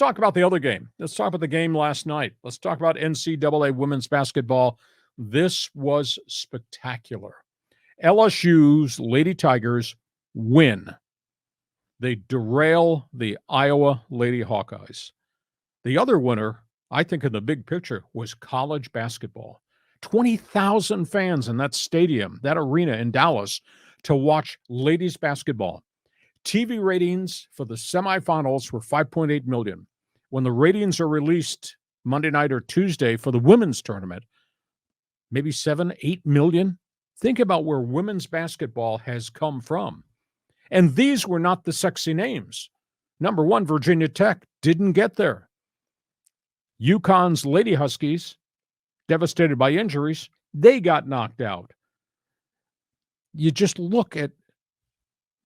talk about the other game. Let's talk about the game last night. Let's talk about NCAA women's basketball. This was spectacular. LSU's Lady Tigers win. They derail the Iowa Lady Hawkeyes. The other winner, I think in the big picture, was college basketball. 20,000 fans in that stadium, that arena in Dallas, to watch ladies basketball. TV ratings for the semifinals were 5.8 million. When the ratings are released Monday night or Tuesday for the women's tournament, maybe 7, 8 million. Think about where women's basketball has come from. And these were not the sexy names. Number one, Virginia Tech didn't get there. UConn's Lady Huskies, devastated by injuries, they got knocked out. You just look at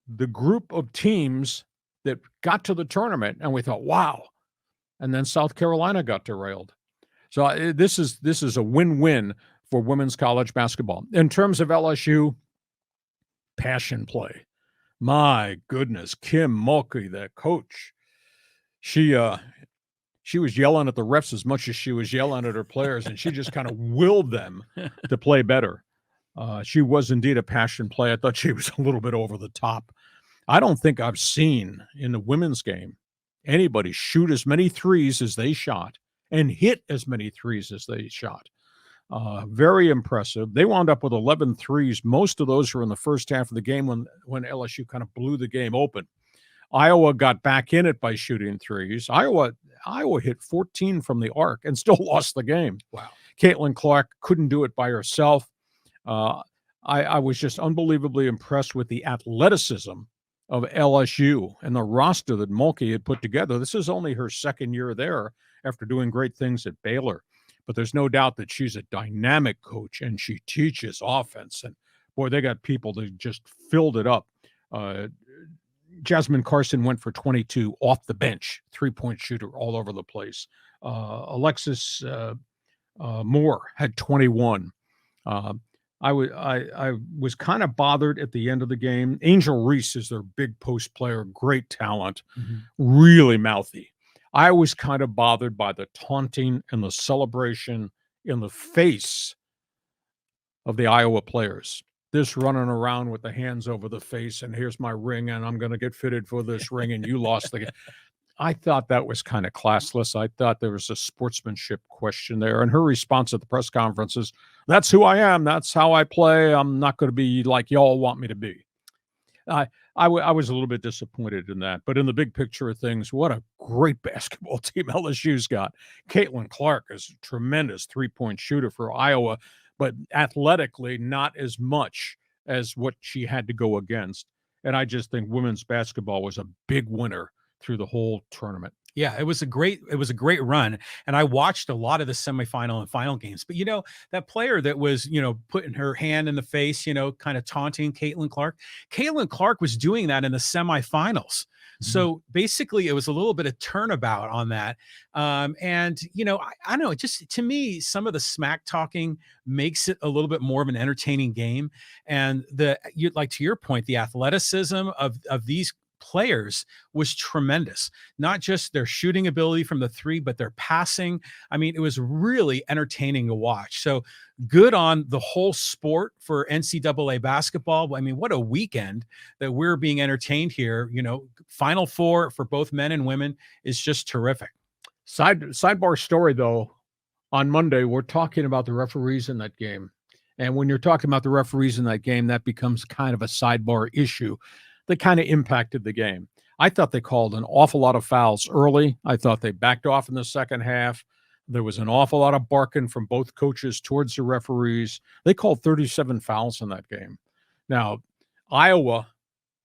the group of teams that got to the tournament, and we thought, wow. And then South Carolina got derailed. So this is a win-win for women's college basketball. In terms of LSU, passion play. My goodness, Kim Mulkey, that coach, she was yelling at the refs as much as she was yelling at her players, and she just kind of willed them to play better. She was indeed a passion play. I thought she was a little bit over the top. I don't think I've seen in the women's game anybody shoot as many threes as they shot and hit as many threes as they shot. Very impressive. They wound up with 11 threes. Most of those were in the first half of the game when LSU kind of blew the game open. Iowa got back in it by shooting threes. Iowa hit 14 from the arc and still lost the game. Wow. Caitlin Clark couldn't do it by herself. I was just unbelievably impressed with the athleticism of LSU and the roster that Mulkey had put together. This is only her second year there after doing great things at Baylor. But there's no doubt that she's a dynamic coach and she teaches offense. And boy, they got people that just filled it up. Jasmine Carson went for 22 off the bench, three-point shooter all over the place. Alexis Moore had 21. I was kind of bothered at the end of the game. Angel Reese is their big post player, great talent, really mouthy. I was kind of bothered by the taunting and the celebration in the face of the Iowa players. This running around with the hands over the face, and here's my ring, and I'm going to get fitted for this ring, and you lost the game. I thought that was kind of classless. I thought there was a sportsmanship question there. And her response at the press conference is, that's who I am. That's how I play. I'm not going to be like y'all want me to be. I was a little bit disappointed in that. But in the big picture of things, what a great basketball team LSU's got. Caitlin Clark is a tremendous three-point shooter for Iowa, but athletically not as much as what she had to go against. And I just think women's basketball was a big winner through the whole tournament. Yeah, it was a great run. And I watched a lot of the semifinal and final games. But, that player that was, putting her hand in the face, kind of taunting Caitlin Clark was doing that in the semifinals. So basically it was a little bit of turnabout on that. I don't know, just to me, some of the smack talking makes it a little bit more of an entertaining game. And to your point, the athleticism of these players was tremendous. Not just their shooting ability from the three, but their passing. I mean, it was really entertaining to watch. So good on the whole sport for NCAA basketball. I mean, what a weekend that we're being entertained here. Final Four for both men and women is just terrific. Sidebar story, though. On Monday, we're talking about the referees in that game. And when you're talking about the referees in that game, that becomes kind of a sidebar issue that kind of impacted the game. I thought they called an awful lot of fouls early. I thought they backed off in the second half. There was an awful lot of barking from both coaches towards the referees. They called 37 fouls in that game. Now, Iowa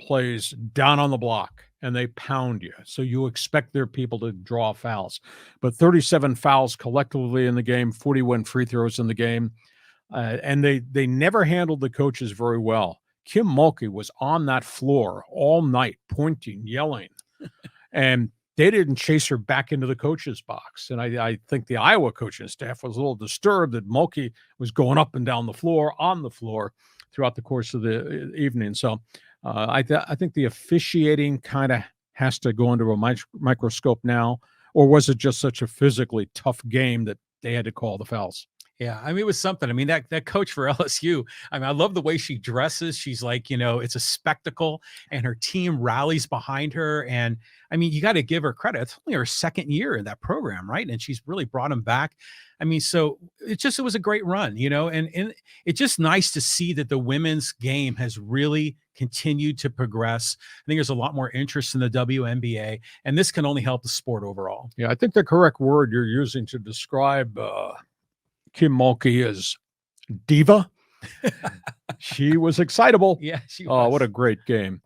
plays down on the block, and they pound you. So you expect their people to draw fouls. But 37 fouls collectively in the game, 41 free throws in the game. And they never handled the coaches very well. Kim Mulkey was on that floor all night, pointing, yelling, and they didn't chase her back into the coach's box. And I think the Iowa coaching staff was a little disturbed that Mulkey was going up and down the floor, on the floor, throughout the course of the evening. So I think the officiating kind of has to go under a microscope now. Or was it just such a physically tough game that they had to call the fouls? Yeah, I mean, it was something. I mean, that coach for LSU, I mean, I love the way she dresses. She's like, it's a spectacle, and her team rallies behind her. And I mean, you got to give her credit. It's only her second year in that program, right? And she's really brought them back. I mean, so it was a great run, and it's just nice to see that the women's game has really continued to progress. I think there's a lot more interest in the WNBA, and this can only help the sport overall. Yeah, I think the correct word you're using to describe Kim Mulkey is diva. She was excitable. Yeah, she Oh, was. what a great game.